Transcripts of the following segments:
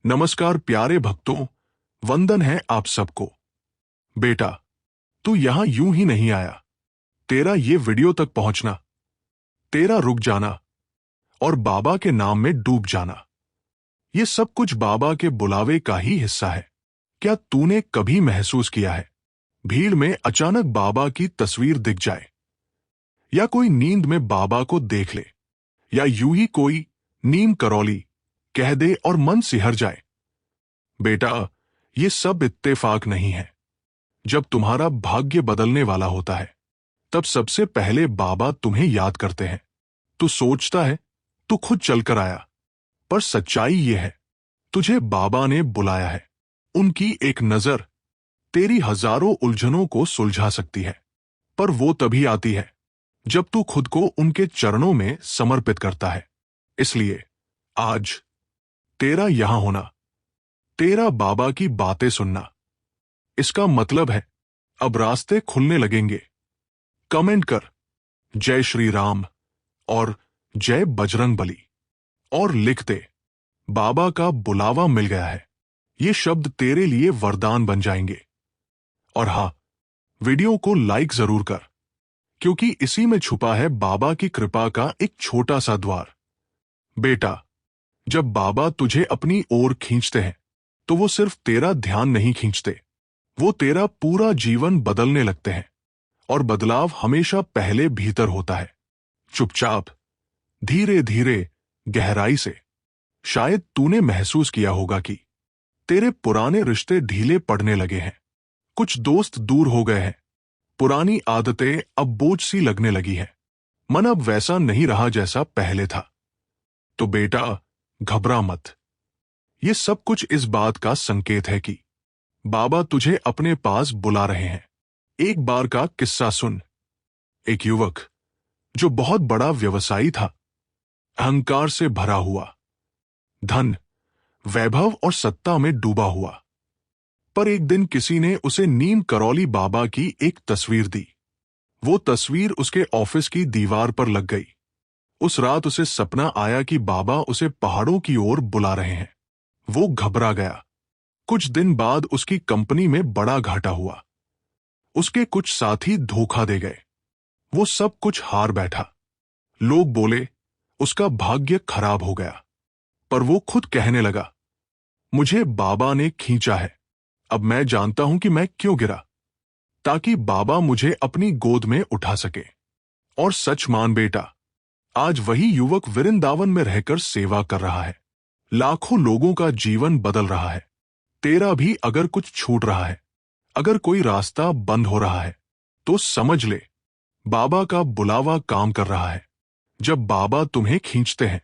नमस्कार प्यारे भक्तों, वंदन है आप सबको। बेटा, तू यहां यूं ही नहीं आया। तेरा ये वीडियो तक पहुंचना, तेरा रुक जाना और बाबा के नाम में डूब जाना, ये सब कुछ बाबा के बुलावे का ही हिस्सा है। क्या तूने कभी महसूस किया है, भीड़ में अचानक बाबा की तस्वीर दिख जाए, या कोई नींद में बाबा को देख ले, या यूं ही कोई नीम करौली कह दे और मन सिहर जाए? बेटा, ये सब इत्तेफाक नहीं है। जब तुम्हारा भाग्य बदलने वाला होता है, तब सबसे पहले बाबा तुम्हें याद करते हैं। तू सोचता है तू खुद चलकर आया, पर सच्चाई ये है, तुझे बाबा ने बुलाया है। उनकी एक नजर तेरी हजारों उलझनों को सुलझा सकती है, पर वो तभी आती है जब तू खुद को उनके चरणों में समर्पित करता है। इसलिए आज तेरा यहां होना, तेरा बाबा की बातें सुनना, इसका मतलब है अब रास्ते खुलने लगेंगे। कमेंट कर जय श्री राम और जय बजरंग बली और लिख दे बाबा का बुलावा मिल गया है। ये शब्द तेरे लिए वरदान बन जाएंगे। और हां, वीडियो को लाइक जरूर कर, क्योंकि इसी में छुपा है बाबा की कृपा का एक छोटा सा द्वार। बेटा, जब बाबा तुझे अपनी ओर खींचते हैं, तो वो सिर्फ तेरा ध्यान नहीं खींचते, वो तेरा पूरा जीवन बदलने लगते हैं। और बदलाव हमेशा पहले भीतर होता है, चुपचाप, धीरे धीरे, गहराई से। शायद तूने महसूस किया होगा कि तेरे पुराने रिश्ते ढीले पड़ने लगे हैं, कुछ दोस्त दूर हो गए हैं, पुरानी आदतें अब बोझ सी लगने लगी हैं, मन अब वैसा नहीं रहा जैसा पहले था। तो बेटा, घबरा मत। ये सब कुछ इस बात का संकेत है कि बाबा तुझे अपने पास बुला रहे हैं। एक बार का किस्सा सुन। एक युवक जो बहुत बड़ा व्यवसायी था, अहंकार से भरा हुआ, धन, वैभव और सत्ता में डूबा हुआ। पर एक दिन किसी ने उसे नीम करौली बाबा की एक तस्वीर दी। वो तस्वीर उसके ऑफिस की दीवार पर लग गई। उस रात उसे सपना आया कि बाबा उसे पहाड़ों की ओर बुला रहे हैं। वो घबरा गया। कुछ दिन बाद उसकी कंपनी में बड़ा घाटा हुआ। उसके कुछ साथी धोखा दे गए। वो सब कुछ हार बैठा। लोग बोले उसका भाग्य खराब हो गया। पर वो खुद कहने लगा, मुझे बाबा ने खींचा है। अब मैं जानता हूं कि मैं क्यों गिरा, ताकि बाबा मुझे अपनी गोद में उठा सके। और सच मान बेटा, आज वही युवक वृंदावन में रहकर सेवा कर रहा है। लाखों लोगों का जीवन बदल रहा है। तेरा भी अगर कुछ छूट रहा है, अगर कोई रास्ता बंद हो रहा है, तो समझ ले बाबा का बुलावा काम कर रहा है। जब बाबा तुम्हें खींचते हैं,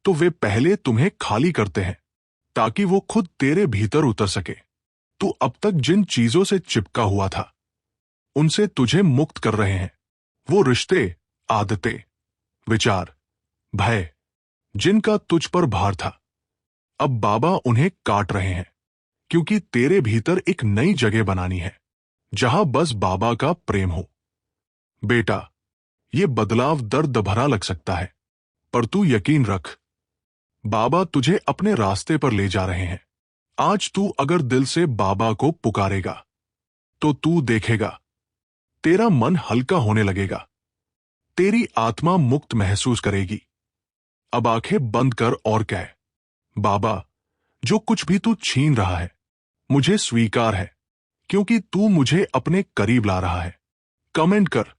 तो वे पहले तुम्हें खाली करते हैं, ताकि वो खुद तेरे भीतर उतर सके। तू अब तक जिन चीजों से चिपका हुआ था, उनसे तुझे मुक्त कर रहे हैं। वो रिश्ते, आदतें, विचार, भय, जिनका तुझ पर भार था, अब बाबा उन्हें काट रहे हैं, क्योंकि तेरे भीतर एक नई जगह बनानी है, जहां बस बाबा का प्रेम हो। बेटा, ये बदलाव दर्द भरा लग सकता है, पर तू यकीन रख, बाबा तुझे अपने रास्ते पर ले जा रहे हैं। आज तू अगर दिल से बाबा को पुकारेगा, तो तू देखेगा तेरा मन हल्का होने लगेगा, तेरी आत्मा मुक्त महसूस करेगी। अब आंखें बंद कर और कह, बाबा, जो कुछ भी तू छीन रहा है, मुझे स्वीकार है, क्योंकि तू मुझे अपने करीब ला रहा है। कमेंट कर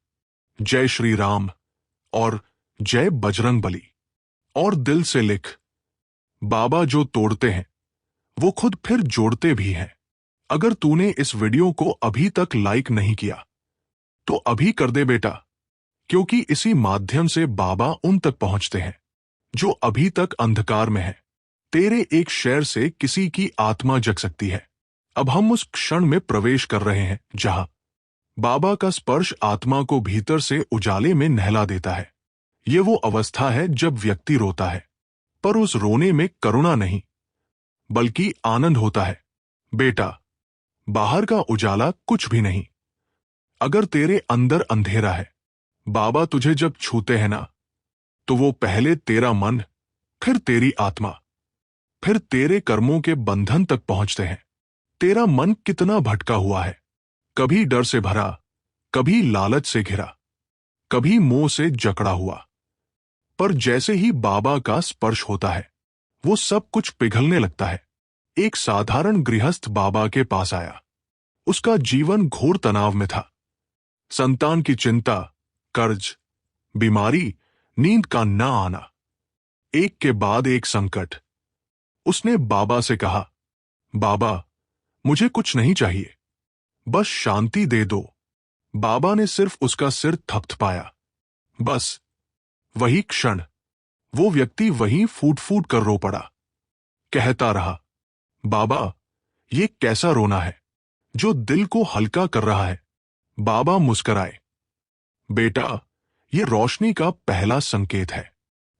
जय श्री राम और जय बजरंग बली और दिल से लिख, बाबा जो तोड़ते हैं, वो खुद फिर जोड़ते भी हैं। अगर तूने इस वीडियो को अभी तक लाइक नहीं किया, तो अभी कर दे बेटा, क्योंकि इसी माध्यम से बाबा उन तक पहुंचते हैं जो अभी तक अंधकार में है। तेरे एक शेयर से किसी की आत्मा जग सकती है। अब हम उस क्षण में प्रवेश कर रहे हैं जहां बाबा का स्पर्श आत्मा को भीतर से उजाले में नहला देता है। ये वो अवस्था है जब व्यक्ति रोता है, पर उस रोने में करुणा नहीं, बल्कि आनंद होता है। बेटा, बाहर का उजाला कुछ भी नहीं, अगर तेरे अंदर अंधेरा है। बाबा तुझे जब छूते हैं ना, तो वो पहले तेरा मन, फिर तेरी आत्मा, फिर तेरे कर्मों के बंधन तक पहुंचते हैं। तेरा मन कितना भटका हुआ है, कभी डर से भरा, कभी लालच से घिरा, कभी मोह से जकड़ा हुआ। पर जैसे ही बाबा का स्पर्श होता है, वो सब कुछ पिघलने लगता है। एक साधारण गृहस्थ बाबा के पास आया। उसका जीवन घोर तनाव में था। संतान की चिंता, कर्ज, बीमारी, नींद का ना आना, एक के बाद एक संकट। उसने बाबा से कहा, बाबा, मुझे कुछ नहीं चाहिए, बस शांति दे दो। बाबा ने सिर्फ उसका सिर थपथपाया। बस वही क्षण वो व्यक्ति वहीं फूट फूट कर रो पड़ा। कहता रहा, बाबा, ये कैसा रोना है जो दिल को हल्का कर रहा है। बाबा मुस्कराए, बेटा, ये रोशनी का पहला संकेत है।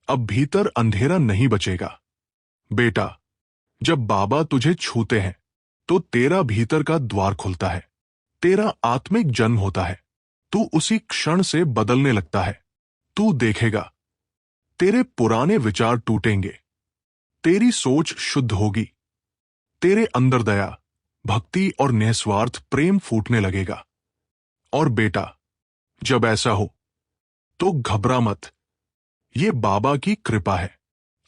अब भीतर अंधेरा नहीं बचेगा। बेटा, जब बाबा तुझे छूते हैं तो तेरा भीतर का द्वार खुलता है, तेरा आत्मिक जन्म होता है। तू उसी क्षण से बदलने लगता है। तू देखेगा, तेरे पुराने विचार टूटेंगे, तेरी सोच शुद्ध होगी, तेरे अंदर दया, भक्ति और निस्वार्थ प्रेम फूटने लगेगा। और बेटा, जब ऐसा हो तो घबरा मत, ये बाबा की कृपा है।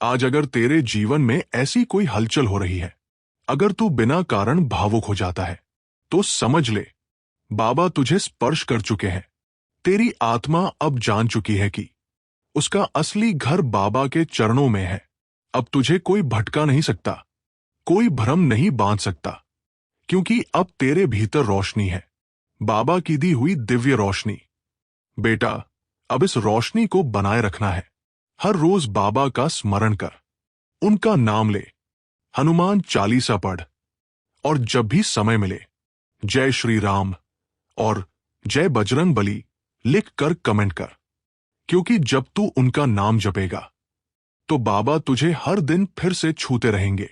आज अगर तेरे जीवन में ऐसी कोई हलचल हो रही है, अगर तू बिना कारण भावुक हो जाता है, तो समझ ले, बाबा तुझे स्पर्श कर चुके हैं। तेरी आत्मा अब जान चुकी है कि उसका असली घर बाबा के चरणों में है। अब तुझे कोई भटका नहीं सकता, कोई भ्रम नहीं बांध सकता, क्योंकि अब तेरे भीतर रोशनी है, बाबा की दी हुई दिव्य रोशनी। बेटा, अब इस रोशनी को बनाए रखना है। हर रोज बाबा का स्मरण कर, उनका नाम ले, हनुमान चालीसा पढ़, और जब भी समय मिले जय श्री राम और जय बजरंग बली लिख कर कमेंट कर। क्योंकि जब तू उनका नाम जपेगा तो बाबा तुझे हर दिन फिर से छूते रहेंगे,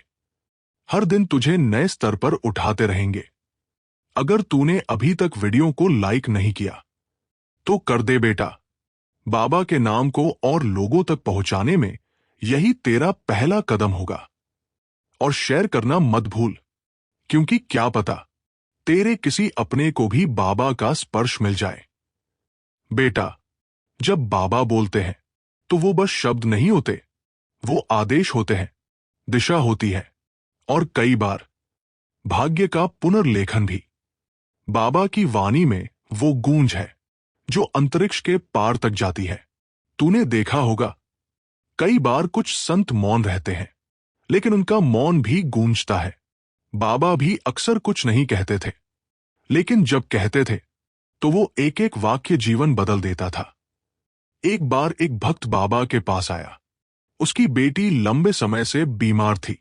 हर दिन तुझे नए स्तर पर उठाते रहेंगे। अगर तूने अभी तक वीडियो को लाइक नहीं किया तो कर दे बेटा। बाबा के नाम को और लोगों तक पहुंचाने में यही तेरा पहला कदम होगा। और शेयर करना मत भूल, क्योंकि क्या पता तेरे किसी अपने को भी बाबा का स्पर्श मिल जाए। बेटा, जब बाबा बोलते हैं तो वो बस शब्द नहीं होते, वो आदेश होते हैं, दिशा होती है, और कई बार भाग्य का पुनर्लेखन भी। बाबा की वाणी में वो गूंज है जो अंतरिक्ष के पार तक जाती है। तूने देखा होगा, कई बार कुछ संत मौन रहते हैं, लेकिन उनका मौन भी गूंजता है। बाबा भी अक्सर कुछ नहीं कहते थे, लेकिन जब कहते थे तो वो एक एक वाक्य जीवन बदल देता था। एक बार एक भक्त बाबा के पास आया। उसकी बेटी लंबे समय से बीमार थी।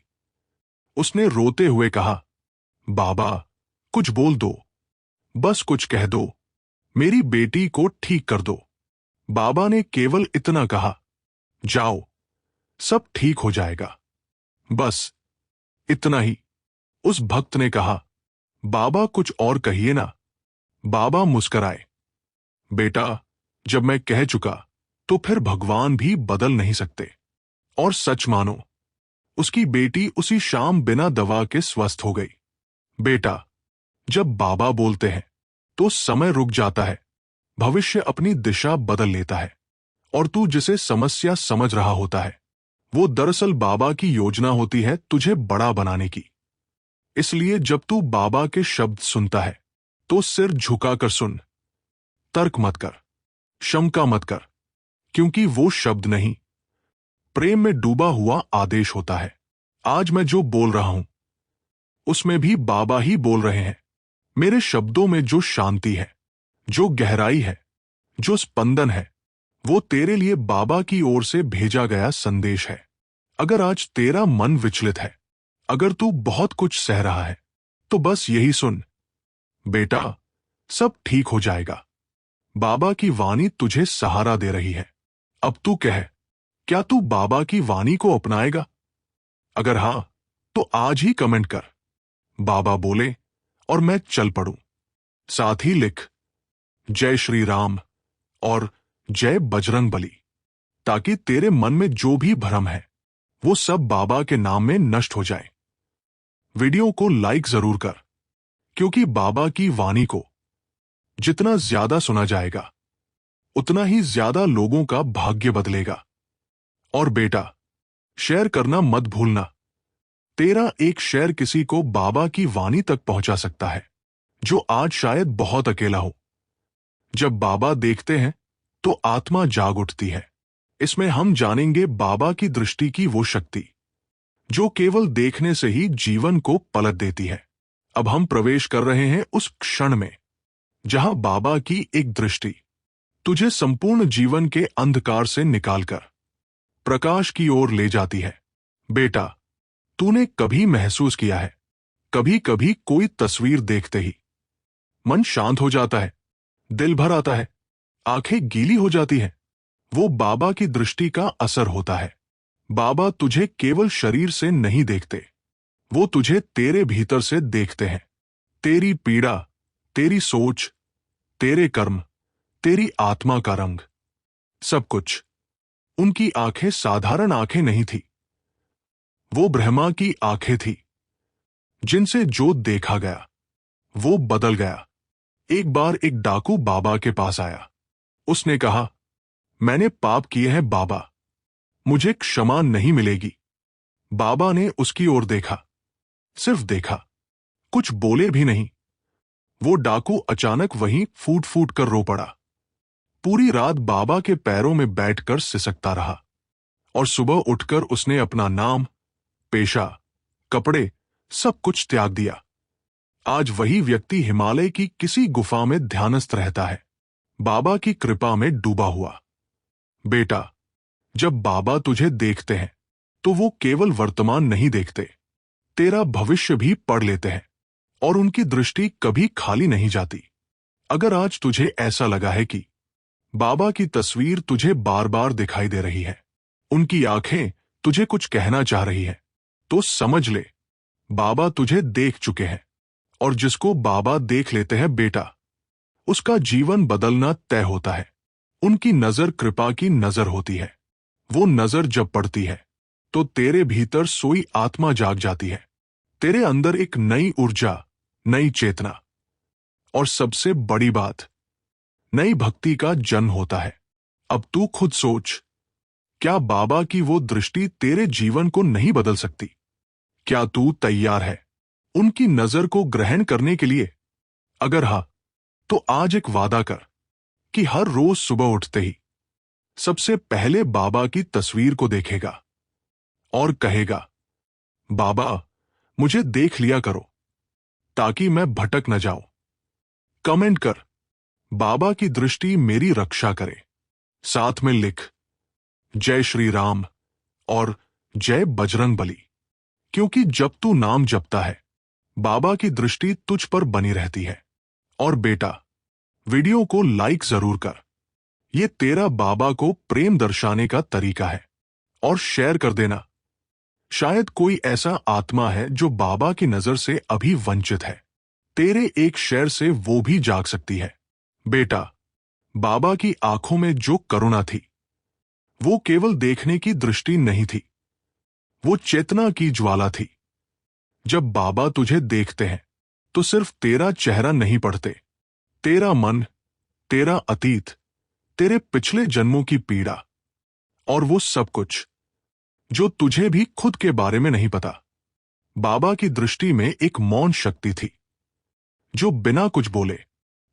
उसने रोते हुए कहा, बाबा, कुछ बोल दो, बस कुछ कह दो, मेरी बेटी को ठीक कर दो। बाबा ने केवल इतना कहा, जाओ, सब ठीक हो जाएगा। बस इतना ही। उस भक्त ने कहा, बाबा कुछ और कहिए ना। बाबा मुस्कराए, बेटा, जब मैं कह चुका तो फिर भगवान भी बदल नहीं सकते। और सच मानो, उसकी बेटी उसी शाम बिना दवा के स्वस्थ हो गई। बेटा, जब बाबा बोलते हैं तो समय रुक जाता है, भविष्य अपनी दिशा बदल लेता है, और तू जिसे समस्या समझ रहा होता है वो दरअसल बाबा की योजना होती है तुझे बड़ा बनाने की। इसलिए जब तू बाबा के शब्द सुनता है तो सिर झुकाकर सुन, तर्क मत कर, शंका मत कर, क्योंकि वो शब्द नहीं, प्रेम में डूबा हुआ आदेश होता है। आज मैं जो बोल रहा हूं उसमें भी बाबा ही बोल रहे हैं। मेरे शब्दों में जो शांति है, जो गहराई है, जो स्पंदन है, वो तेरे लिए बाबा की ओर से भेजा गया संदेश है। अगर आज तेरा मन विचलित है, अगर तू बहुत कुछ सह रहा है, तो बस यही सुन, बेटा, सब ठीक हो जाएगा। बाबा की वाणी तुझे सहारा दे रही है। अब तू कह, क्या तू बाबा की वाणी को अपनाएगा? अगर हां, तो आज ही कमेंट कर, बाबा बोले और मैं चल पड़ूं। साथ ही लिख, जय श्री राम और जय बजरंग बली, ताकि तेरे मन में जो भी भ्रम है वो सब बाबा के नाम में नष्ट हो जाए। वीडियो को लाइक जरूर कर, क्योंकि बाबा की वाणी को जितना ज्यादा सुना जाएगा उतना ही ज्यादा लोगों का भाग्य बदलेगा। और बेटा, शेयर करना मत भूलना। तेरा एक शेयर किसी को बाबा की वाणी तक पहुंचा सकता है, जो आज शायद बहुत अकेला हो। जब बाबा देखते हैं तो आत्मा जाग उठती है। इसमें हम जानेंगे बाबा की दृष्टि की वो शक्ति जो केवल देखने से ही जीवन को पलट देती है। अब हम प्रवेश कर रहे हैं उस क्षण में जहां बाबा की एक दृष्टि तुझे संपूर्ण जीवन के अंधकार से निकालकर प्रकाश की ओर ले जाती है। बेटा, तूने कभी महसूस किया है, कभी कभी कोई तस्वीर देखते ही मन शांत हो जाता है, दिल भर आता है, आंखें गीली हो जाती हैं। वो बाबा की दृष्टि का असर होता है। बाबा तुझे केवल शरीर से नहीं देखते, वो तुझे तेरे भीतर से देखते हैं। तेरी पीड़ा, तेरी सोच, तेरे कर्म, तेरी आत्मा का रंग, सब कुछ। उनकी आंखें साधारण आंखें नहीं थी, वो ब्रह्मा की आंखें थी, जिनसे जो देखा गया वो बदल गया। एक बार एक डाकू बाबा के पास आया। उसने कहा, मैंने पाप किए हैं बाबा, मुझे क्षमा नहीं मिलेगी। बाबा ने उसकी ओर देखा, सिर्फ देखा, कुछ बोले भी नहीं। वो डाकू अचानक वहीं फूट फूट कर रो पड़ा। पूरी रात बाबा के पैरों में बैठकर सिसकता रहा और सुबह उठकर उसने अपना नाम, पेशा, कपड़े, सब कुछ त्याग दिया। आज वही व्यक्ति हिमालय की किसी गुफा में ध्यानस्थ रहता है, बाबा की कृपा में डूबा हुआ। बेटा, जब बाबा तुझे देखते हैं तो वो केवल वर्तमान नहीं देखते, तेरा भविष्य भी पढ़ लेते हैं और उनकी दृष्टि कभी खाली नहीं जाती। अगर आज तुझे ऐसा लगा है कि बाबा की तस्वीर तुझे बार बार दिखाई दे रही है, उनकी आंखें तुझे कुछ कहना चाह रही है, तो समझ ले, बाबा तुझे देख चुके हैं। और जिसको बाबा देख लेते हैं बेटा, उसका जीवन बदलना तय होता है। उनकी नजर कृपा की नजर होती है। वो नजर जब पड़ती है तो तेरे भीतर सोई आत्मा जाग जाती है। तेरे अंदर एक नई ऊर्जा, नई चेतना और सबसे बड़ी बात, नई भक्ति का जन्म होता है। अब तू खुद सोच, क्या बाबा की वो दृष्टि तेरे जीवन को नहीं बदल सकती? क्या तू तैयार है उनकी नजर को ग्रहण करने के लिए? अगर हाँ, तो आज एक वादा कर कि हर रोज सुबह उठते ही सबसे पहले बाबा की तस्वीर को देखेगा और कहेगा, बाबा, मुझे देख लिया करो ताकि मैं भटक न जाऊं। कमेंट कर, बाबा की दृष्टि मेरी रक्षा करे। साथ में लिख, जय श्री राम और जय बजरंग बली। क्योंकि जब तू नाम जपता है, बाबा की दृष्टि तुझ पर बनी रहती है। और बेटा, वीडियो को लाइक जरूर कर, ये तेरा बाबा को प्रेम दर्शाने का तरीका है। और शेयर कर देना, शायद कोई ऐसा आत्मा है जो बाबा की नजर से अभी वंचित है। तेरे एक शेयर से वो भी जाग सकती है। बेटा, बाबा की आंखों में जो करुणा थी, वो केवल देखने की दृष्टि नहीं थी, वो चेतना की ज्वाला थी। जब बाबा तुझे देखते हैं तो सिर्फ तेरा चेहरा नहीं पढ़ते, तेरा मन, तेरा अतीत, तेरे पिछले जन्मों की पीड़ा और वो सब कुछ जो तुझे भी खुद के बारे में नहीं पता। बाबा की दृष्टि में एक मौन शक्ति थी जो बिना कुछ बोले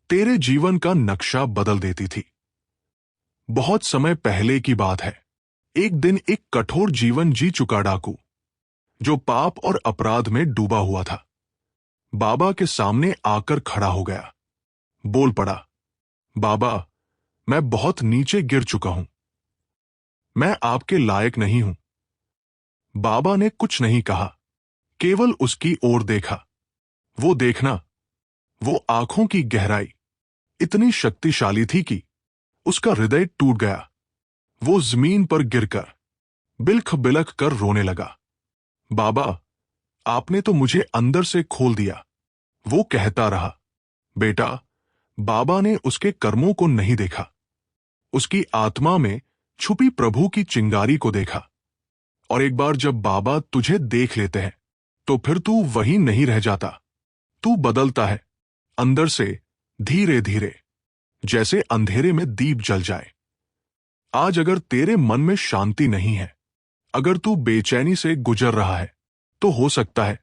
तेरे जीवन का नक्शा बदल देती थी। बहुत समय पहले की बात है। एक दिन एक कठोर जीवन जी चुका डाकू, जो पाप और अपराध में डूबा हुआ था, बाबा के सामने आकर खड़ा हो गया। बोल पड़ा, बाबा, मैं बहुत नीचे गिर चुका हूं, मैं आपके लायक नहीं हूं। बाबा ने कुछ नहीं कहा, केवल उसकी ओर देखा। वो देखना, वो आंखों की गहराई इतनी शक्तिशाली थी कि उसका हृदय टूट गया। वो जमीन पर गिरकर बिलख बिलख कर रोने लगा। बाबा, आपने तो मुझे अंदर से खोल दिया, वो कहता रहा। बेटा, बाबा ने उसके कर्मों को नहीं देखा, उसकी आत्मा में छुपी प्रभु की चिंगारी को देखा। और एक बार जब बाबा तुझे देख लेते हैं तो फिर तू वही नहीं रह जाता। तू बदलता है, अंदर से, धीरे धीरे, जैसे अंधेरे में दीप जल जाए। आज अगर तेरे मन में शांति नहीं है, अगर तू बेचैनी से गुजर रहा है, तो हो सकता है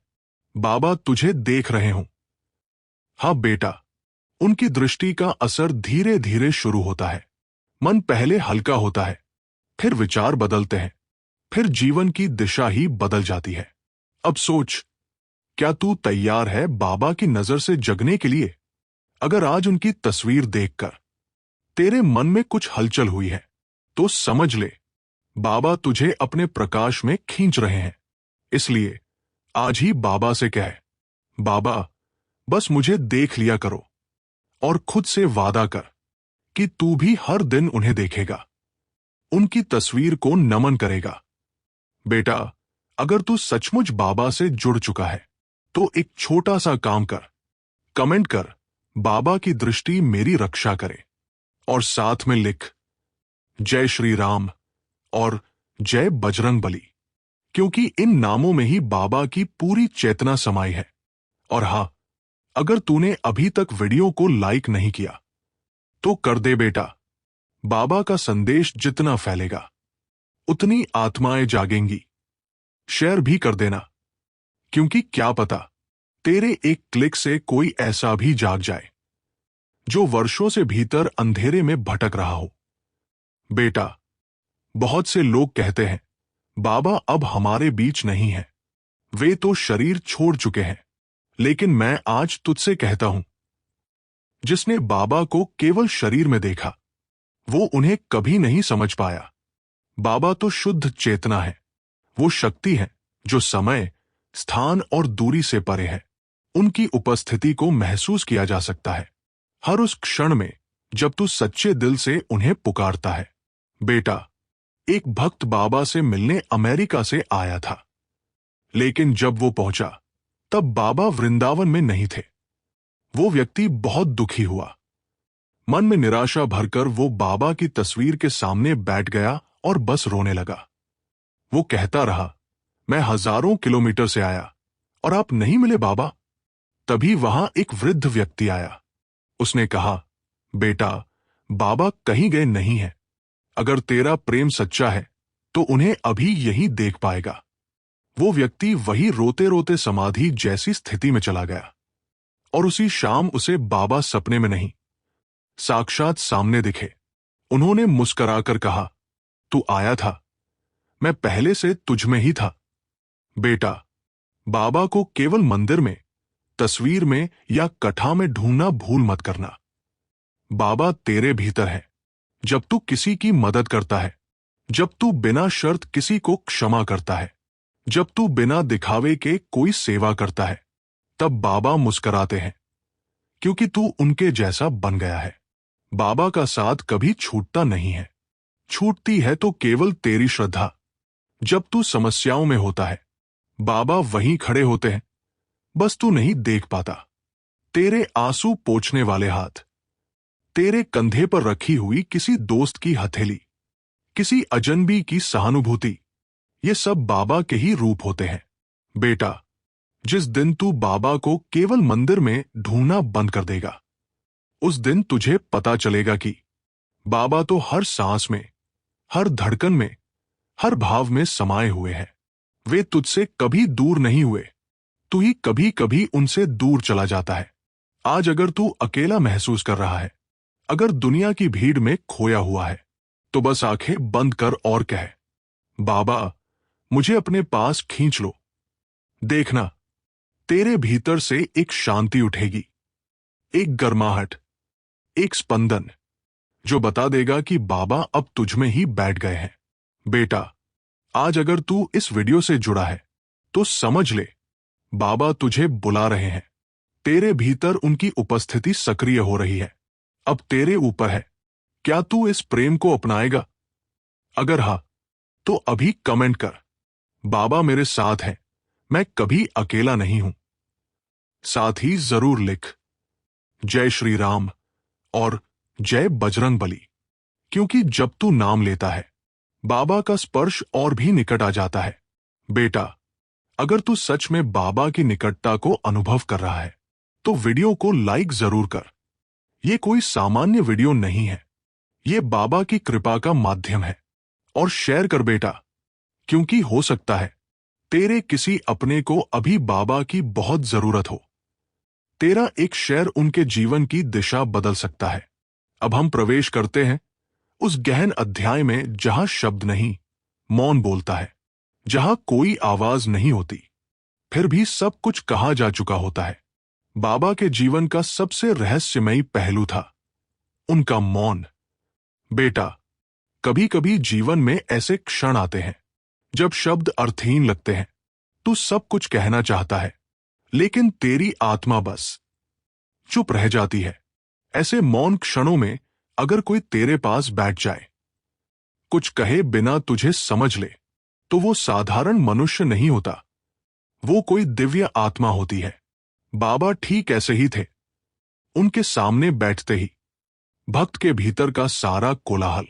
बाबा तुझे देख रहे हों। हाँ बेटा, उनकी दृष्टि का असर धीरे धीरे शुरू होता है। मन पहले हल्का होता है, फिर विचार बदलते हैं, फिर जीवन की दिशा ही बदल जाती है। अब सोच, क्या तू तैयार है बाबा की नजर से जगने के लिए? अगर आज उनकी तस्वीर देखकर तेरे मन में कुछ हलचल हुई है, तो समझ ले बाबा तुझे अपने प्रकाश में खींच रहे हैं। इसलिए आज ही बाबा से कह, बाबा बस मुझे देख लिया करो, और खुद से वादा कर कि तू भी हर दिन उन्हें देखेगा, उनकी तस्वीर को नमन करेगा। बेटा, अगर तू सचमुच बाबा से जुड़ चुका है तो एक छोटा सा काम कर, कमेंट कर, बाबा की दृष्टि मेरी रक्षा करे, और साथ में लिख, जय श्री राम और जय बजरंग बली, क्योंकि इन नामों में ही बाबा की पूरी चेतना समाई है। और हां, अगर तूने अभी तक वीडियो को लाइक नहीं किया तो कर दे बेटा। बाबा का संदेश जितना फैलेगा उतनी आत्माएं जागेंगी। शेयर भी कर देना, क्योंकि क्या पता तेरे एक क्लिक से कोई ऐसा भी जाग जाए जो वर्षों से भीतर अंधेरे में भटक रहा हो। बेटा, बहुत से लोग कहते हैं बाबा अब हमारे बीच नहीं है, वे तो शरीर छोड़ चुके हैं। लेकिन मैं आज तुझसे कहता हूं, जिसने बाबा को केवल शरीर में देखा वो उन्हें कभी नहीं समझ पाया। बाबा तो शुद्ध चेतना है, वो शक्ति है जो समय, स्थान और दूरी से परे है। उनकी उपस्थिति को महसूस किया जा सकता है हर उस क्षण में जब तू सच्चे दिल से उन्हें पुकारता है। बेटा, एक भक्त बाबा से मिलने अमेरिका से आया था, लेकिन जब वो पहुंचा तब बाबा वृंदावन में नहीं थे। वो व्यक्ति बहुत दुखी हुआ। मन में निराशा भरकर वो बाबा की तस्वीर के सामने बैठ गया और बस रोने लगा। वो कहता रहा, मैं हजारों किलोमीटर से आया और आप नहीं मिले बाबा। तभी वहां एक वृद्ध व्यक्ति आया। उसने कहा, बेटा, बाबा कहीं गए नहीं हैं। अगर तेरा प्रेम सच्चा है तो उन्हें अभी यहीं देख पाएगा। वो व्यक्ति वही रोते रोते समाधि जैसी स्थिति में चला गया, और उसी शाम उसे बाबा सपने में नहीं, साक्षात सामने दिखे। उन्होंने मुस्कुराकर कहा, तू आया था, मैं पहले से तुझ में ही था। बेटा, बाबा को केवल मंदिर में, तस्वीर में या कथा में ढूंढना भूल मत करना। बाबा तेरे भीतर है। जब तू किसी की मदद करता है, जब तू बिना शर्त किसी को क्षमा करता है, जब तू बिना दिखावे के कोई सेवा करता है, तब बाबा मुस्कुराते हैं, क्योंकि तू उनके जैसा बन गया है। बाबा का साथ कभी छूटता नहीं है। छूटती है तो केवल तेरी श्रद्धा। जब तू समस्याओं में होता है, बाबा वहीं खड़े होते हैं, बस तू नहीं देख पाता। तेरे आंसू पोंछने वाले हाथ, तेरे कंधे पर रखी हुई किसी दोस्त की हथेली, किसी अजनबी की सहानुभूति, ये सब बाबा के ही रूप होते हैं। बेटा, जिस दिन तू बाबा को केवल मंदिर में ढूंढना बंद कर देगा, उस दिन तुझे पता चलेगा कि बाबा तो हर सांस में, हर धड़कन में, हर भाव में समाये हुए हैं। वे तुझसे कभी दूर नहीं हुए, तू ही कभी कभी उनसे दूर चला जाता है। आज अगर तू अकेला महसूस कर रहा है, अगर दुनिया की भीड़ में खोया हुआ है, तो बस आंखें बंद कर और कह, बाबा मुझे अपने पास खींच लो। देखना, तेरे भीतर से एक शांति उठेगी, एक गर्माहट, एक स्पंदन, जो बता देगा कि बाबा अब तुझ में ही बैठ गए हैं। बेटा, आज अगर तू इस वीडियो से जुड़ा है तो समझ ले, बाबा तुझे बुला रहे हैं। तेरे भीतर उनकी उपस्थिति सक्रिय हो रही है। अब तेरे ऊपर है, क्या तू इस प्रेम को अपनाएगा? अगर हां, तो अभी कमेंट कर, बाबा मेरे साथ हैं, मैं कभी अकेला नहीं हूं। साथ ही जरूर लिख, जय श्री राम और जय बजरंग बली, क्योंकि जब तू नाम लेता है बाबा का स्पर्श और भी निकट आ जाता है। बेटा, अगर तू सच में बाबा की निकटता को अनुभव कर रहा है तो वीडियो को लाइक जरूर कर। ये कोई सामान्य वीडियो नहीं है, ये बाबा की कृपा का माध्यम है। और शेयर कर बेटा, क्योंकि हो सकता है तेरे किसी अपने को अभी बाबा की बहुत जरूरत हो। तेरा एक शेयर उनके जीवन की दिशा बदल सकता है। अब हम प्रवेश करते हैं उस गहन अध्याय में जहां शब्द नहीं, मौन बोलता है, जहां कोई आवाज नहीं होती, फिर भी सब कुछ कहा जा चुका होता है। बाबा के जीवन का सबसे रहस्यमयी पहलू था उनका मौन। बेटा, कभी कभी जीवन में ऐसे क्षण आते हैं जब शब्द अर्थहीन लगते हैं। तू सब कुछ कहना चाहता है, लेकिन तेरी आत्मा बस चुप रह जाती है। ऐसे मौन क्षणों में अगर कोई तेरे पास बैठ जाए, कुछ कहे बिना तुझे समझ ले, तो वो साधारण मनुष्य नहीं होता, वो कोई दिव्य आत्मा होती है। बाबा ठीक ऐसे ही थे। उनके सामने बैठते ही भक्त के भीतर का सारा कोलाहल,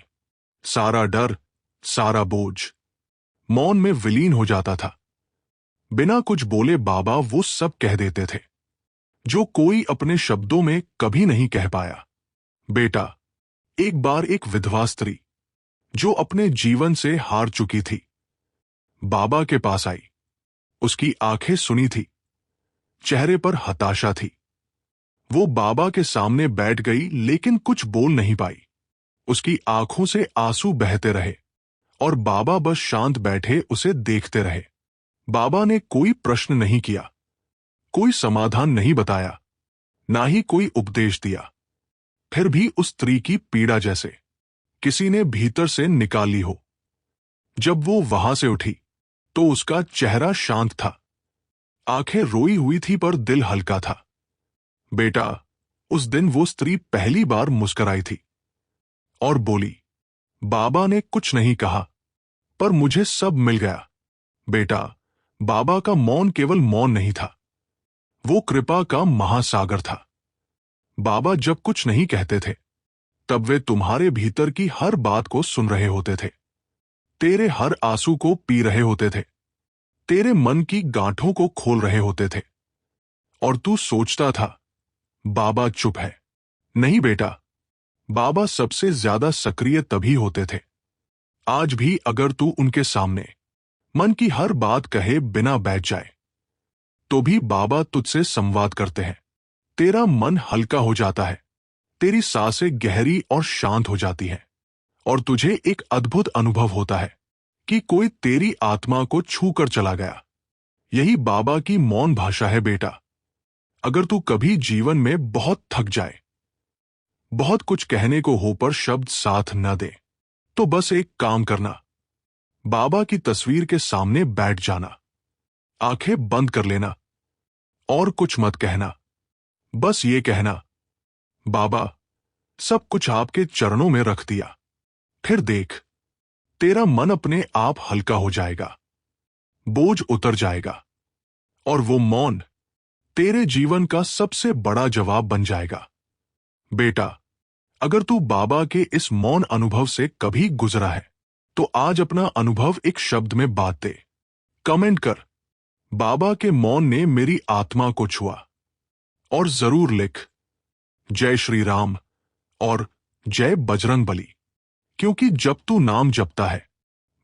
सारा डर, सारा बोझ मौन में विलीन हो जाता था। बिना कुछ बोले बाबा वो सब कह देते थे जो कोई अपने शब्दों में कभी नहीं कह पाया। बेटा, एक बार एक विधवा स्त्री जो अपने जीवन से हार चुकी थी, बाबा के पास आई। उसकी आंखें सुनी थी, चेहरे पर हताशा थी। वो बाबा के सामने बैठ गई, लेकिन कुछ बोल नहीं पाई। उसकी आंखों से आंसू बहते रहे और बाबा बस शांत बैठे उसे देखते रहे। बाबा ने कोई प्रश्न नहीं किया, कोई समाधान नहीं बताया, ना ही कोई उपदेश दिया। फिर भी उस स्त्री की पीड़ा जैसे किसी ने भीतर से निकाल ली हो। जब वो वहां से उठी तो उसका चेहरा शांत था, आंखें रोई हुई थी पर दिल हल्का था। बेटा, उस दिन वो स्त्री पहली बार मुस्कुराई थी और बोली, बाबा ने कुछ नहीं कहा पर मुझे सब मिल गया। बेटा, बाबा का मौन केवल मौन नहीं था, वो कृपा का महासागर था। बाबा जब कुछ नहीं कहते थे तब वे तुम्हारे भीतर की हर बात को सुन रहे होते थे, तेरे हर आंसू को पी रहे होते थे, तेरे मन की गांठों को खोल रहे होते थे। और तू सोचता था बाबा चुप है। नहीं बेटा, बाबा सबसे ज्यादा सक्रिय तभी होते थे। आज भी अगर तू उनके सामने मन की हर बात कहे बिना बैठ जाए, तो भी बाबा तुझसे संवाद करते हैं। तेरा मन हल्का हो जाता है, तेरी सांसें गहरी और शांत हो जाती हैं, और तुझे एक अद्भुत अनुभव होता है कि कोई तेरी आत्मा को छू कर चला गया। यही बाबा की मौन भाषा है बेटा। अगर तू कभी जीवन में बहुत थक जाए, बहुत कुछ कहने को हो पर शब्द साथ न दे, तो बस एक काम करना, बाबा की तस्वीर के सामने बैठ जाना, आंखें बंद कर लेना और कुछ मत कहना। बस ये कहना, बाबा, सब कुछ आपके चरणों में रख दिया। फिर देख, तेरा मन अपने आप हल्का हो जाएगा, बोझ उतर जाएगा, और वो मौन तेरे जीवन का सबसे बड़ा जवाब बन जाएगा। बेटा, अगर तू बाबा के इस मौन अनुभव से कभी गुजरा है तो आज अपना अनुभव एक शब्द में बात दे। कमेंट कर, बाबा के मौन ने मेरी आत्मा को छुआ। और जरूर लिख, जय श्री राम और जय बजरंग बली, क्योंकि जब तू नाम जपता है,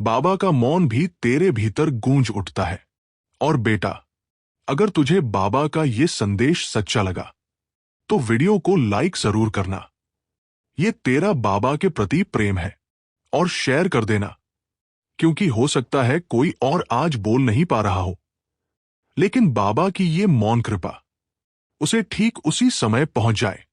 बाबा का मौन भी तेरे भीतर गूंज उठता है। और बेटा, अगर तुझे बाबा का ये संदेश सच्चा लगा तो वीडियो को लाइक जरूर करना। ये तेरा बाबा के प्रति प्रेम है। और शेयर कर देना, क्योंकि हो सकता है कोई और आज बोल नहीं पा रहा हो, लेकिन बाबा की ये मौन कृपा उसे ठीक उसी समय पहुंच जाए